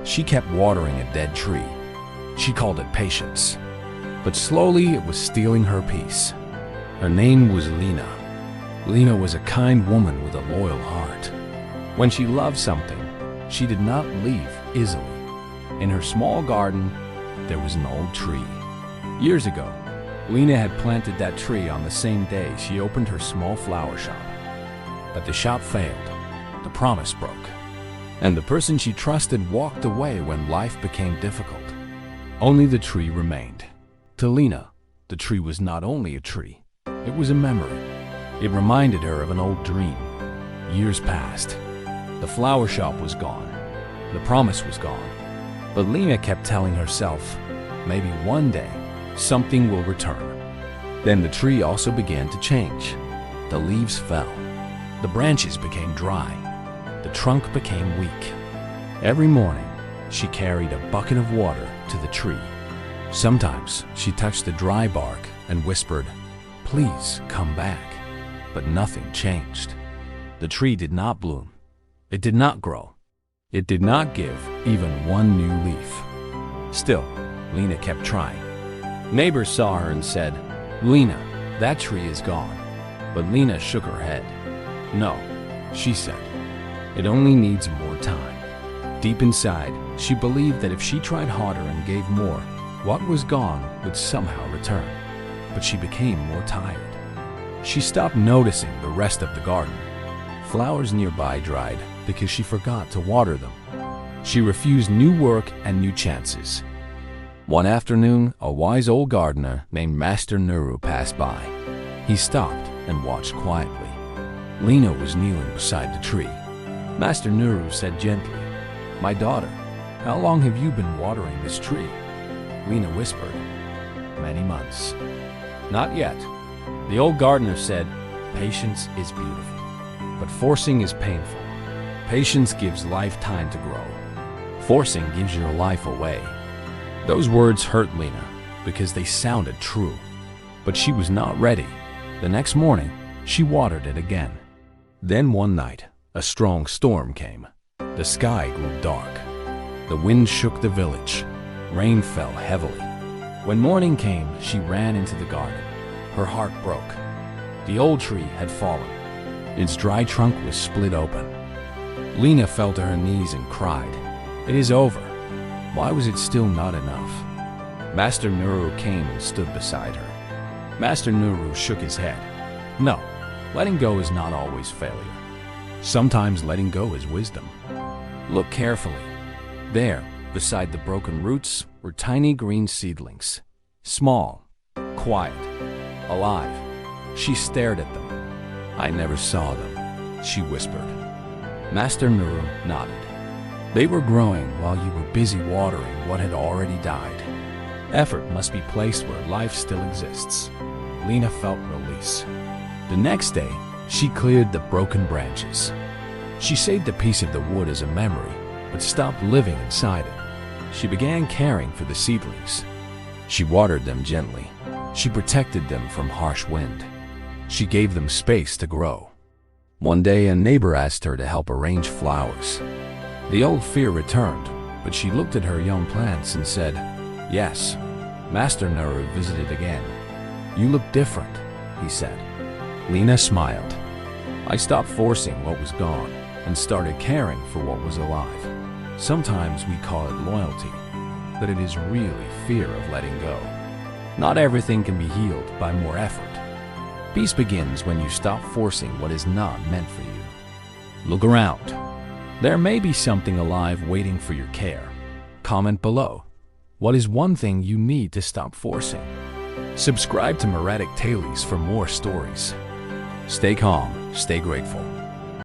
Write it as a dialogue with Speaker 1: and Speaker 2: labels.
Speaker 1: She kept watering a dead tree. She called it patience. But slowly it was stealing her peace. Her name was Lina. Lina was a kind woman with a loyal heart. When she loved something, she did not leave easily. In her small garden, there was an old tree. Years ago, Lina had planted that tree on the same day she opened her small flower shop. But the shop failed, the promise broke, and the person she trusted walked away when life became difficult. Only the tree remained. To Lina, the tree was not only a tree, it was a memory. It reminded her of an old dream. Years passed. The flower shop was gone. The promise was gone. But Lina kept telling herself, maybe one day, something will return. Then the tree also began to change. The leaves fell. The branches became dry. The trunk became weak. Every morning, she carried a bucket of water to the tree. Sometimes she touched the dry bark and whispered, "Please come back." But nothing changed. The tree did not bloom. It did not grow. It did not give even one new leaf. Still, Lina kept trying. Neighbors saw her and said, "Lina, that tree is gone." But Lina shook her head. "No," she said. "It only needs more time." Deep inside, she believed that if she tried harder and gave more, what was gone would somehow return. But she became more tired. She stopped noticing the rest of the garden. Flowers nearby dried because she forgot to water them. She refused new work and new chances. One afternoon, a wise old gardener named Master Nuru passed by. He stopped and watched quietly. Lina was kneeling beside the tree. Master Nuru said gently, "My daughter, how long have you been watering this tree?" Lina whispered, "Many months." "Not yet." The old gardener said, "Patience is beautiful, but forcing is painful. Patience gives life time to grow. Forcing gives your life away." Those words hurt Lina because they sounded true. But she was not ready. The next morning, she watered it again. Then one night, a strong storm came. The sky grew dark. The wind shook the village. Rain fell heavily. When morning came, she ran into the garden. Her heart broke. The old tree had fallen. Its dry trunk was split open. Lina fell to her knees and cried, "It is over." Why was it still not enough? Master Nuru came and stood beside her. Master Nuru shook his head. "No, letting go is not always failure. Sometimes letting go is wisdom. Look carefully. There, beside the broken roots, were tiny green seedlings. Small, quiet, alive. She stared at them. "I never saw them," she whispered. Master Nuru nodded. "They were growing while you were busy watering what had already died. Effort must be placed where life still exists." Lina felt release. The next day, she cleared the broken branches. She saved a piece of the wood as a memory, but stopped living inside it. She began caring for the seedlings. She watered them gently. She protected them from harsh wind. She gave them space to grow. One day, a neighbor asked her to help arrange flowers. The old fear returned, but she looked at her young plants and said, "Yes." Master Nuru visited again. "You look different," he said. Lina smiled. "I stopped forcing what was gone and started caring for what was alive." Sometimes we call it loyalty, but it is really fear of letting go. Not everything can be healed by more effort. Peace begins when you stop forcing what is not meant for you. Look around. There may be something alive waiting for your care. Comment below. What is one thing you need to stop forcing? Subscribe to Meratic Tales for more stories. Stay calm, stay grateful.